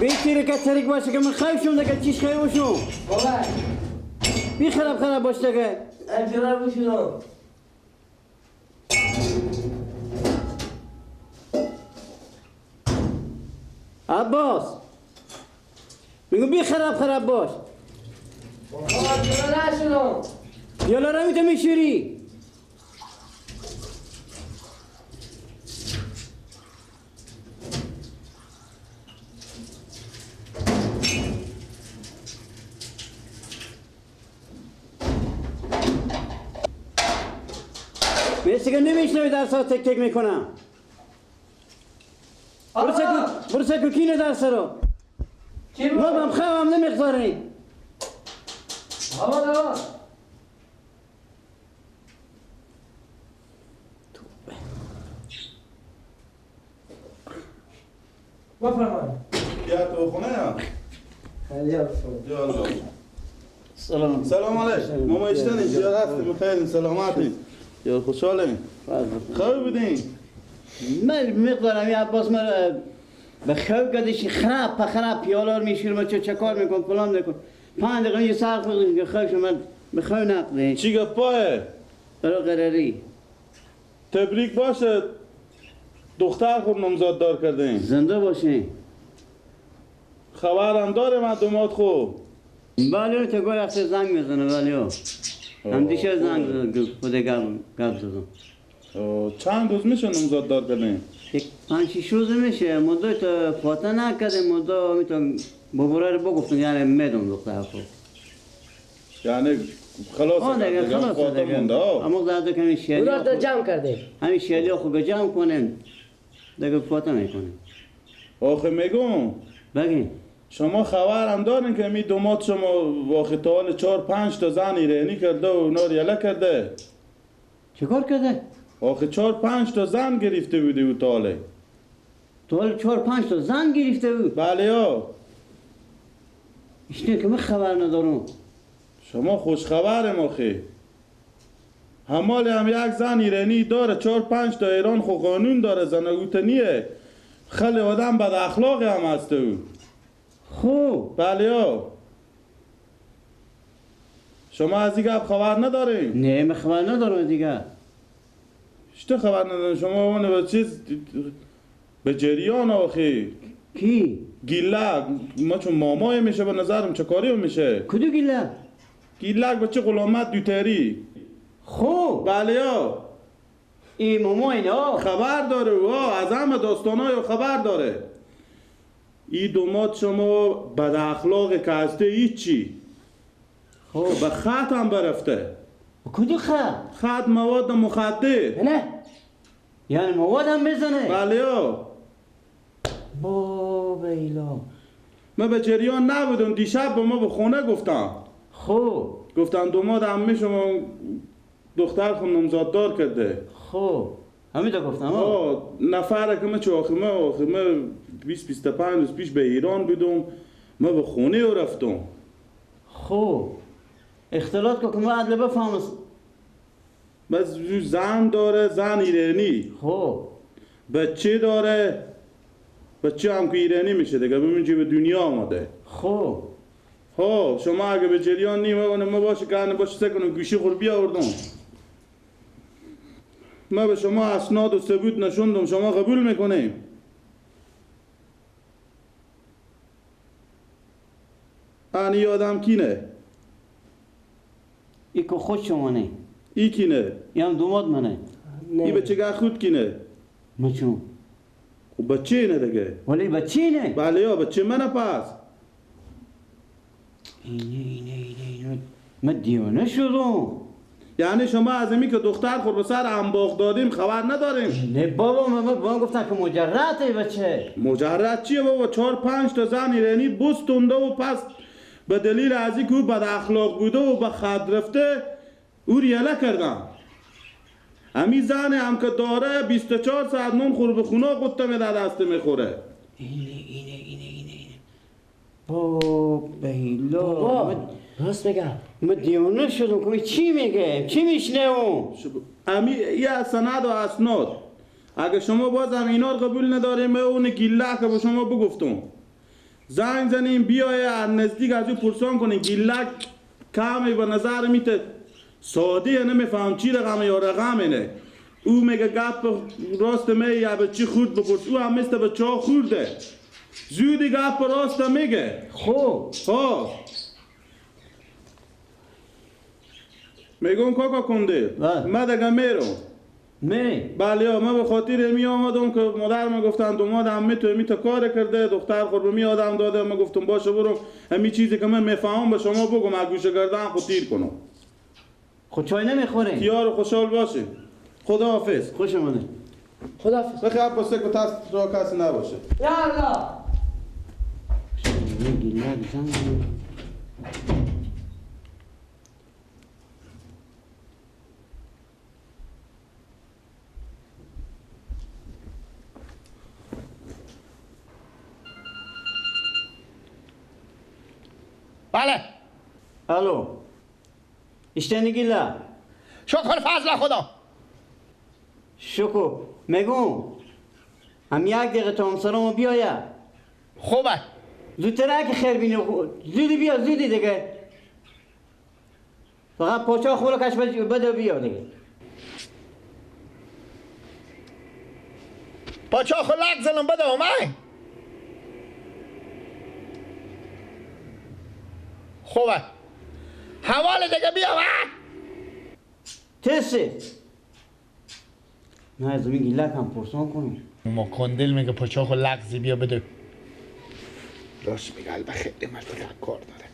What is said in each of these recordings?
بیتیره که تریک باشه که من خیلی شم دیگه چیش خیلی باشم بابا بی خراب باشه دیگه انجام بشونم عباس میگو بی خراب باش بابا انجام نشونم یالا رو میتونی میشوری مثل که نمیشنوی درس ها تک تک میکنم برو سکو کینه درس رو چی ما بم خوام نمیخواری بابا بفرمایید یا تو خونه یا؟ یا الله سلام علیکم ماما اشتنی چی هستی بخیر سلامتی یا خوشحالیم خوب بودین من میقدارم یا عباس من به خواب کدیشی خراب پیالار میشورم چه کار میکن فلان میکن 5 دقیقه یه سر خودم که خوابش من به خواب نقده چی گفته؟ برای قراری تبریک باشه دختر خود نامزاد دار کردین زنده باشین خبرم داره مردمات خوب بله تو گوی اخیر زنگ میزنه ولی هم دیشه زنگ خود گب زدم چند روز میشه نامزاد دار کردین؟ یک 5-6 روز میشه مدو تو فاته نکرده مدو میتونم بابره رو بگفتم یعنی میدونم دختر خود یعنی خلاص دیگه خلاص دیگه اما زده که همین شیلی اونا تو جمع کرده همین شیلی خوب جمع کنیم دیگه فاته میکنیم آخه میگم بگین شما خبرم دارین که می دومات شما واقع تا 4-5 تا زن ایرانی کرده و اونا رو یله کرده چه کار کرده؟ آخه 4-5 تا زن گرفته بودی او تاله تو حال 4-5 تا زن گرفته بود بله یا اشتین که من خبر ندارم شما خوش خبرم آخه همال هم یک زن ایرانی داره 4-5 تا ایران خو قانون داره زن اوتنیه خیلی آدم بد اخلاقی هم هست او خوب بله یا شما از این گپ خبر ندارین؟ نه من خبر ندارم دیگه چطور خبر ندارین؟ شما اون به چیز به جریان آخه کی؟ گیلک ما چون مامای میشه به نظرم چه کاری میشه کدو گیله؟ گیلک بچه غلامت دوتری خوب بله یا این ماما اینا خبر داره و از همه داستانای خبر داره این دومات شما بد اخلاق که هسته هیچی خوب به خط هم برفته کدو خط؟ خط مواد مخدر نه یعنی مواد هم بزنه بله یا با بیلا من به جریان نبودم دیشب به ما به خونه گفتم خوب گفتن دومات همه شما دختر خون نامزاد دار کرده خوب همین تو گفتم ها نفره که من چه آخه من 20-25 روز پیش به ایران بودم من به خونه او رفتم خوب اختلاط که من عدل بفهم بس زن داره زن ایرانی خوب بچه داره بچه هم که ایرانی میشه دیگه ببین به دنیا آمده خوب ها شما اگه به جریان نیمه ما باشه که باشه سکنم گوشی خور بیاوردم ما به شما اسناد و ثبوت نشوندم شما قبول میکنیم این آدم کینه ای که خود شما نه ای کینه ای هم دوماد منه ای بچه که خود کینه ما چون و بچه اینه دیگه ولی بچه نه بله یا بچه منه پس اینه من دیوانه شدم یعنی شما از امی که دختر خود به سر انباخت دادیم خبر نداریم نه بابا من گفتن که مجرده بچه مجرد چیه بابا 4-5 تا زن ایرانی بستونده و پس به دلیل از اینکه او بد اخلاق بوده و به خد رفته او ریاله کردن امی زن هم که داره 24 ساعت نون خور به خونه قطه می در دست میخوره اینه بابا بیلا راست میگم من دیوانه شدم که چی میگه چی میشنه اون امی یه سند و اسناد اگه شما باز هم اینا رو قبول نداریم اون گیله که به شما بگفتم زنگ زنیم بیای از نزدیک از او پرسان کنیم گیلک کمی به نظر میته ساده نمیفهم چی رقمه یا رقمه نه او میگه گپ راست یا به چی خورد بپرس او هم مثل به چا خورده زودی گپ راست میگه خوب میگم کاکا کنده من دیگه میرم میری؟ بله من به خاطر امی آمدم که مادر من گفتن دومادم میتو کار کرده دختر خوربمی آدم داده من گفتم باشه برم همی چیزی که من میفهمم به شما بگم از گوشه گردن خود تیر کنم خود چای نمیخورین؟ تیار خوشحال باشه خدا حافظ خوش آمده خدا حافظ بخیر پسته که تست را کسی نباشه یا الله بله الو اشتنی گیلا شکر فضل خدا شکو میگم هم یک دقیقه تا همسرمو بیاید خوبه زودتر که خیر بینه زودی بیا زودی دیگه فقط پاچه خورو کش بده بیا دیگه پاچه خلق زنم بده اومای خوبه حوال دیگه بیا تسه نه از این گیلک هم پرسان کنم ما کندل میگه پاچاخو لغزی بیا بده راست میگه البته خیلی مرد کار داره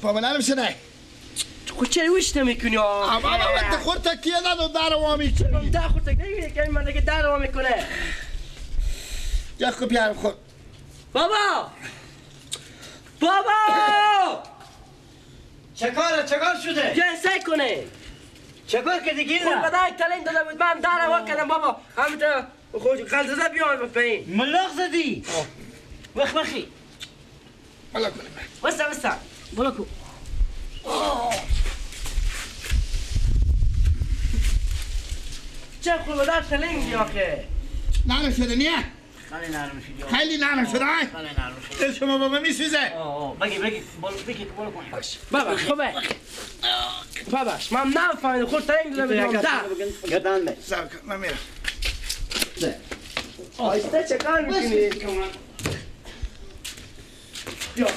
بابا نمیشه نه تو چرا وش نمیکنی بابا من خورد تکیه ندم در وامی کنی در خورد تکیه نمیکنی که این من دیگه در وامی کنه یا خوب بیارم خود بابا چه کار شده؟ بیا سعی کنه چه کار کردی گیلا؟ خود بدای تلین داده بود من در وا کردم بابا همینطور خود غلطزه بیان بپین ملاق زدی؟ بخی بلا کنیم وسا بلا کو چه خود بدای تلین بیا که نرم شده نیه خیلی نرم شدی خیلی نرم شده خیلی نرم شدی دل شما بابا میسوزه بگی بولو کن بابا خوبه باباش من نفهمیدم خود تلین داده بود گردن به سب کن من میرم آیسته چه کار میکنی؟ بیا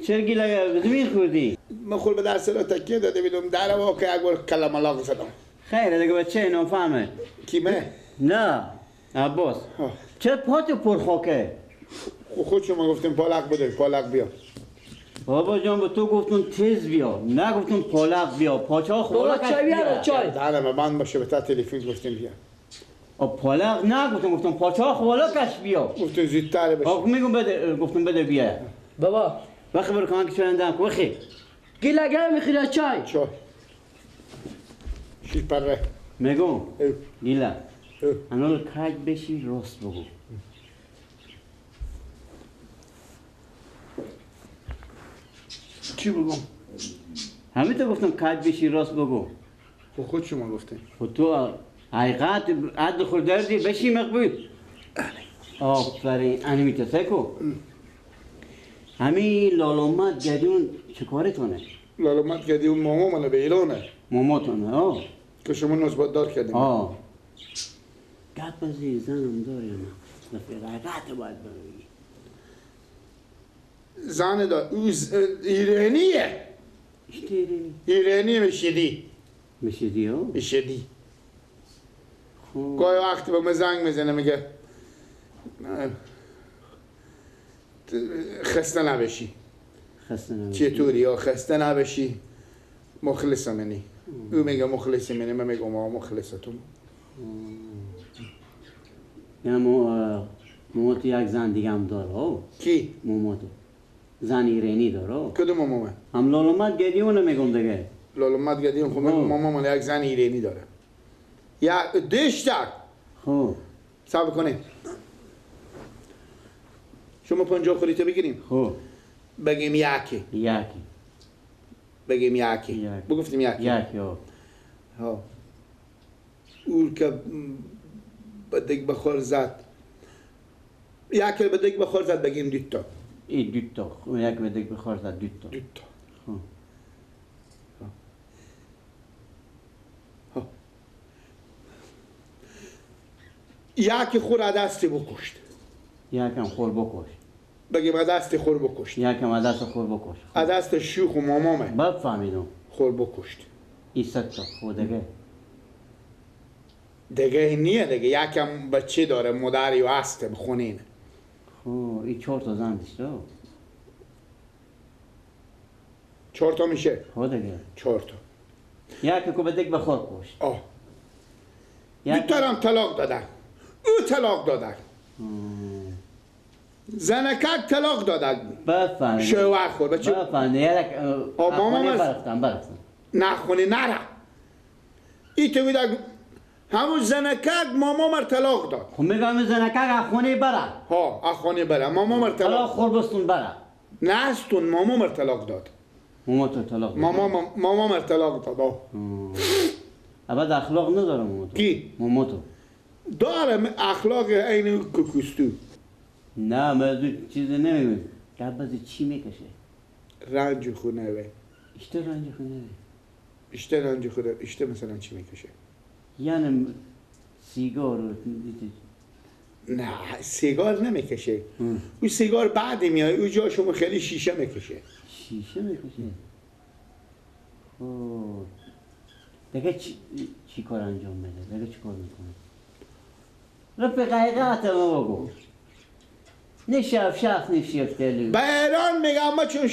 چرا گیلا زمین خوردی؟ من خود به در سر تکیه داده بیدم در واقع اگر کلم ملاق زدم خیره دیگه بچه نفهمه کیمه؟ نه عباس چرا پاتو پر خاکه؟ خود شما گفتیم پالک بده پالک بیا بابا جان به تو گفتم تیز بیا نه گفتم پالق بیا پاچه ها بابا چای بیار چای دهنم بند باشه به تا تلفن گفتیم بیا. پالق نه گفتم پاچه ها خوالاکش بیا گفتیم زودتر بشه. آقا میگم بده گفتم بده بیا بابا وقتی برو کمان که چرندم که بخی گیلا گرم میخواد چای چای. شیر پره. میگم گیلا انال کج بشی راست بگو چی بگم؟ همه تو گفتم کج بشی راست بگو خب خود شما گفتیم. خود تو حقیقت عد خود دردی بشی مقبول آفرین انمی تسکو همین لالومت گدیون چه کارتونه؟ لالومت کردی اون ماما منو به ایرانه ماماتونه آه که شما نسبت دار کردیم. آه گپ از این زنم داری یا نه؟ نفیر حقیقت باید بگی زن دار او ایرانیه. اشتیری ایرانی مشیدی. میشیدی ها؟ مشیدی. خوب گاهی وقتی به من زنگ میزنه میگه خسته نبشی. خسته نباشی چطوری یا خسته نبشی مخلص منی. او میگه مخلص منی من میگم ما مخلصتون. یعنی موماتو یک زن دیگه هم داره ها کی؟ موماتو زن ایرانی داره ها کدوم ماما؟ هم لالومت گدیونه میگم دیگه لالومت گدیم خب ماما من یک زن ایرانی داره. یا دشتک خوب صبر کنید. شما 50 خوریته بگیریم. خوب بگیم یکی. یکی بگیم یکی. بگفتیم یکی. یکی ها. او که به دیگ بخور زد. یکی به دیگ بخور زد بگیم دوتا. این دوتا یک به دیگه بخور زد دوتا دوتا. خوب یکی خور از دستی بکشت. یکم خور بکش بگیم از دست خور بکشت. یکم از دست خور بکش از دست شوخ و مامامه باب فهمیدم خور بکشت. این ست تا خود دیگه دیگه نیه دیگه یکم بچه داره مادری و هسته بخونین. خوب این 4 تا زن داشته 4 تا میشه. خود دیگه 4 تا. یکی که به دیگه بخور کش آه. دوتا هم طلاق دادن. او طلاق دادن. زنکک طلاق دادن. بفهمیدم شوهر خور بچه بفهمیدم یک مامان از- برفتم نخونی نره. ای تو بیده همون زنکک ماما مر طلاق داد. خب میگم زنکک اخوانی بره ها اخوانی بره ماما مر حالا طلاق خور بستون بره نستون ماما مر طلاق داد. موما تو طلاق ماما مر طلاق داد. آه. ابد اخلاق نداره موما تو کی؟ موما تو داره اخلاق این کوکوستو. نه من چیزی نمیگم گبازی چی میکشه رنج خونه وی. اشته رنج خونه اشته رنج خونه اشته مثلا چی میکشه؟ یعنی سیگار رو نه سیگار نمیکشه. او سیگار بعدی میاد او جا شما خیلی شیشه میکشه. شیشه میکشه خب دیگه چی کار انجام میده دیگه چی کار میکنه رفیق حقیقت ما بگو نشف شخ نشف دلی به ایران میگم ما چون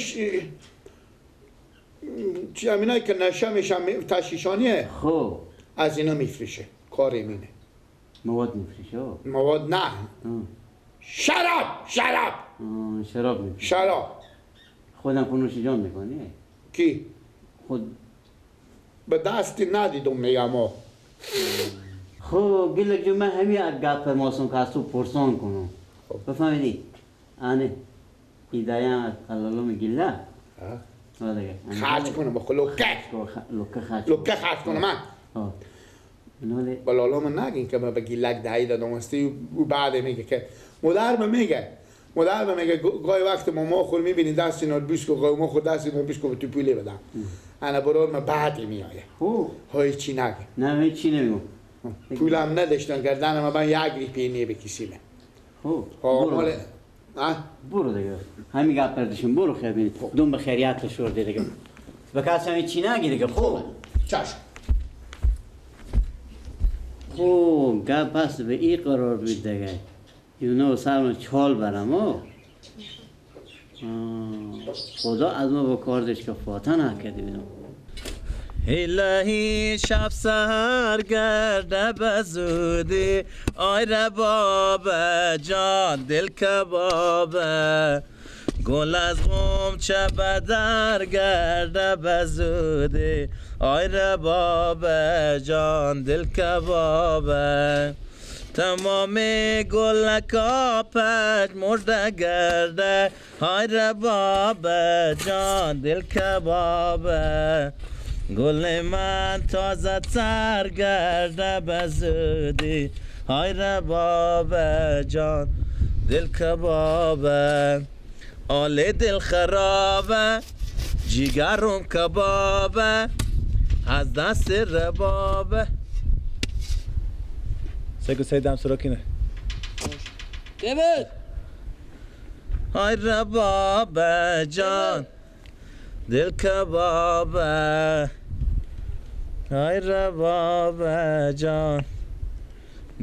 چی همینایی که نشه میشن تشیشانیه خب از اینا میفریشه. کار اینه. مواد میفریشه مواد نه شراب شراب میفریشه شراب. خودم کنوش جان میکنی کی؟ خود به دستی ندیدم میگم ها. خب گلک جو من همین گپ فرماسون که از تو پرسان کنم بفهمیدی؟ آنه ایدایا قلالوم گله دیگه خرج کنم با لوکه لوکه خرج کنم من نوله با لالام نگین که من به گیلک دهی دادم استی او بعد میگه که مادر میگه گاهی وقت ما خور میبینی دست اینا بیسکو گاهی ما خود دست اینا بیسکو به تو پولی بدم انا برای من بعدی میایه های چی نگه نه هیچ چی نمیگم پولم نداشتن گردن من یک ریپینی بکیسیمه برو دیگه همین گپ پردشون برو خیر بینید دوم به خیریت شورده دیگه به کسی همین چی نگی دیگه خوبه چشم خوب گپ بست به این قرار بود دیگه یونو سرم چال برم خدا از ما با کاردش که فاتح نکرده بیدم. الهی شب سهر گرده بزودی آی رباب جان دل کباب گل از غنچه بدر گرده بزودی آی رباب جان دل کباب تمام گلکا پج مرده گرده آی رباب جان دل کباب گل من تازه تر گرده بزودی های رباب جان دل کبابه آل دل خرابه جیگرم کبابه از دست ربابه سگو سیدم سراکینه دیوید های رباب جان دل کبابه های رباب جان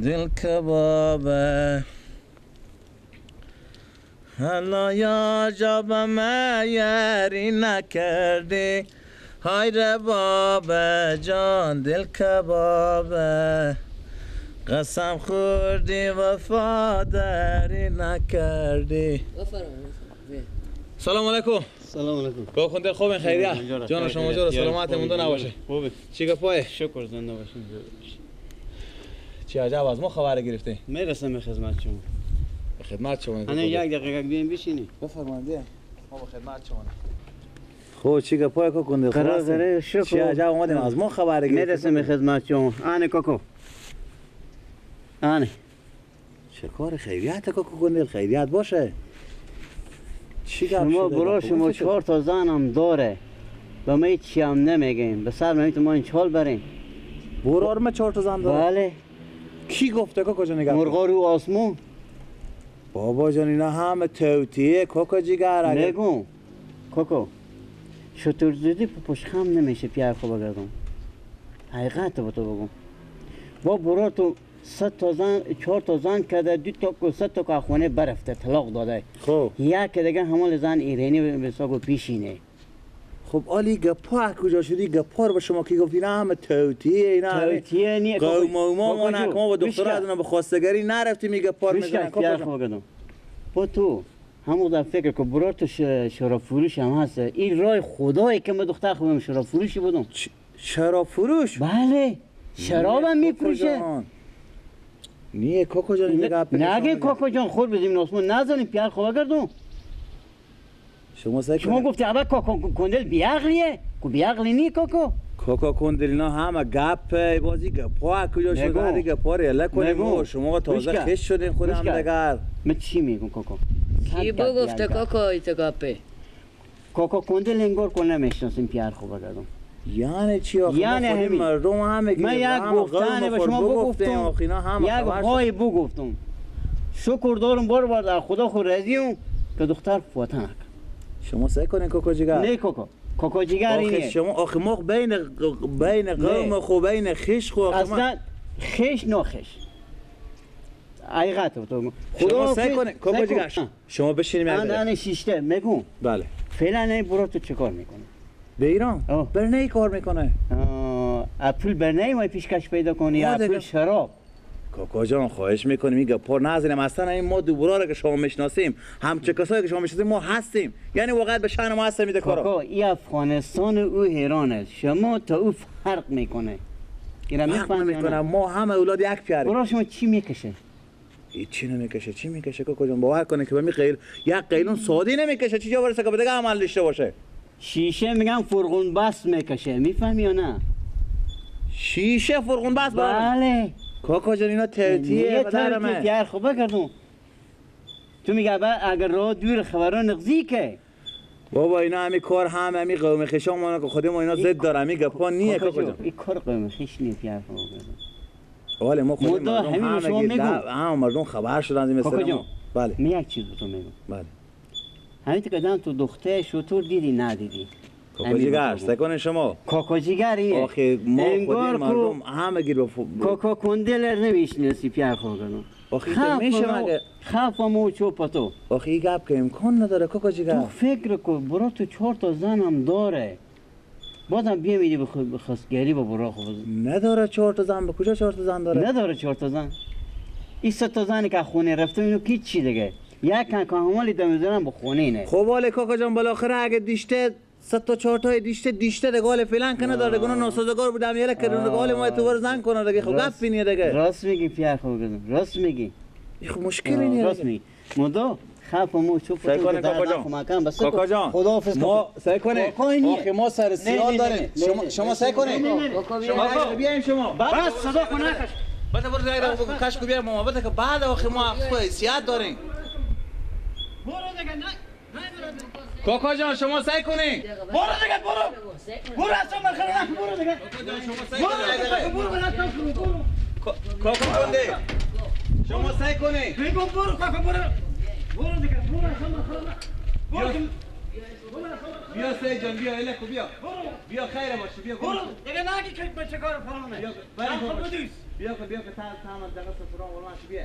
دل کبابه حالا یا جابم یاری نکردی های رباب جان دل کبابه قسم خوردی وفاداری نکردی. سلام علیکم. سلام علیکم. گاه خونده خوبه خیریه؟ جان شما جان سلامت مونده نباشه. خوبه. چی گپایه؟ شکر زنده باشین. چی عجب از ما خبر گرفته؟ میرسم به خدمت شما. به خدمت شما. انا یک دقیقه بیاین بشینی. بفرمایید. ما به خدمت شما. خب چی گپایه کو کنده؟ قرار شکر. چی عجب اومدیم از ما خبر گرفته؟ میرسم به خدمت شما. آنه کوکو. آنه. چه کار خیریت کوکو کنده؟ خیریت باشه. شما برو شما 4 تا زنم داره به ما چی هم نمیگیم به سر نمیتون ما این چال بریم برو ما 4 تا زن داره؟ بله. کی گفته کوکو جان نگاه مرغا رو آسمون بابا جان اینا همه توتیه کوکو جیگر نگو کوکو شطور زودی پشت خم نمیشه پیار خوب بگردم حقیقت با تو بگم با برو تو 100 تا زن 4 تا زن کرده 2 تا کو 100 تا که خونه برفته طلاق داده خب یک دیگه همون زن ایرانی به حساب پیشینه خب علی گپا کجا شدی گپا رو به شما کی گفت اینا همه توتیه اینا همه توتیه نیه قوم ما نکما با دختر از به خواستگاری نرفتی میگه پار میزنن کوکو با تو همون در فکر که برای تو شراب فروش هم هست این راه خدایی که من دختر خوبم شراب فروشی بودم شراب فروش؟ بله شراب هم میفروشه نیه کوکو جان نگه کوکو جان خود بدیم ناسمون نزنیم پیار خواه گردم شما گفتی اول کوکو کندل بیعقلیه کو بیعقلی نی کوکو کوکو کندل اینا همه گپ بازی گپا کجا شده هر گپا رو اله کنیم شما تازه خش شدین خود هم دگر من چی میگم کوکو کی بو گفته کوکو ایت گپه کوکو کندل انگار کنه نمیشناسیم پیار خواه گردم یعنی چی آخه یعنی همین مردم همه من یک گفتن به شما بگفتم یک های بگفتم شکر دارم بار در خدا خود راضیم که دختر فوت نکنه شما سعی کنین کوکو جیگر نه کوکو جیگر اینه شما آخه ما بین قوم خو بین خش خو اصلا خش نه خش حقیقت تو خدا سعی کنین کوکو جیگر شما بشینیم من شیشته میگم بله فعلا این برو تو چه کار میکنه به ایران برنی کار میکنه اپل برنی ما پیشکش پیدا کنی اپل شراب کوکو جان خواهش میکنیم میگه پر نذاریم اصلا این ما دوباره که شما میشناسیم همچه کسایی که شما میشناسیم ما هستیم یعنی واقعا به شأن ما هست میده کارا کوکو این افغانستان او ایران است شما تا او فرق میکنه فرق نمیکنه ما همه اولاد یک پیاریم برای شما چی میکشه چی نمیکشه چی میکشه کوکو جان باور کنه که به غیر یک قیلون سادی نمیکشه چی جا برسه که دیگه عمل داشته باشه شیشه میگم فرغون بس میکشه میفهمی یا نه شیشه فرغون بس بله کوکو جان اینا توتیه بدرمه یار خوبه کردم تو میگه اگر راه دور خبران نغزی که بابا اینا همین کار همین قوم خشام ما که خودمون اینا ضد داره میگه پا نیه کوکو جان این کار قوم خش نیه پیار خوبه ولی ما خودمون همه مردم خبر شدن این مثلا بله من یک چیز تو میگم بله همین که تو دختر شطور دیدی ندیدی کوکو جیگر سکن شما کوکو جیگریه آخه ما خودمون مردم همه گیر کوکو کندل نمیشناسی پیار خوردن آخه تو میشه مگه خفم و چوپتو آخه این گپ که امکان نداره کوکو تو جیگر فکر کن برا تو 4 تا زن هم داره بازم بیا میدی بخواستگری با برا خود نداره 4 تا زن به کجا 4 تا زن داره نداره 4 تا زن این 3 تا زنی که خونه رفته اینو کی چی دیگه یک کن کاملی دمیزنم با خونه نه خب ولی کوکو جان بالاخره اگه دیشته 3 تا 4 تا دیشته دیگه گال فلان کنه داره گونه ناسازگار بودم یله که گال ما تو ور زن کنه دیگه خب گپ بینی دیگه راست میگی پیر خوب گفتم راست میگی خب مشکلی نیست راست میگی مدو خفم چوب سعی کنه کوکو جان خداحافظ ما سعی کنه آخه ما سر سیاه داریم شما سعی کنه شما بیایم شما بس صدا کنه بده برو دایره کاش کو بیایم ما بده که بعد آخه ما حیثیت داریم برو دیگه نه کوکو جان شما سعی کنی برو دیگه برو اصلا مرخره نکن برو دیگه برو کوکو کنده شما سعی کنی بگو برو کاکا برو دیگه برو اصلا مرخره نکن بیا سعی جان بیا الکو بیا خیره باشه بیا برو دیگه نگی که بچه کار فرامه بیا که تام از دغه فرام ولانش بیا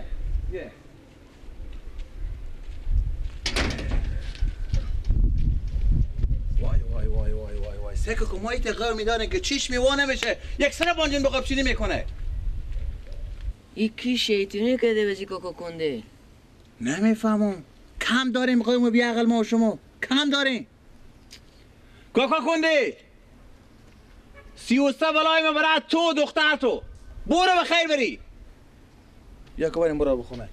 وای سکه که مایت قوم میدانه که چیش میوانه میشه یک سر بانجون بقبشینی میکنه یکی شیطونی کده بزی کوکو کنده نمیفهمم کم داریم قوم بی عقل ما و شما کم داریم کوکو کنده 33 بلای ما برای تو دختر تو برو به خیر بری یا که بریم برو بخونه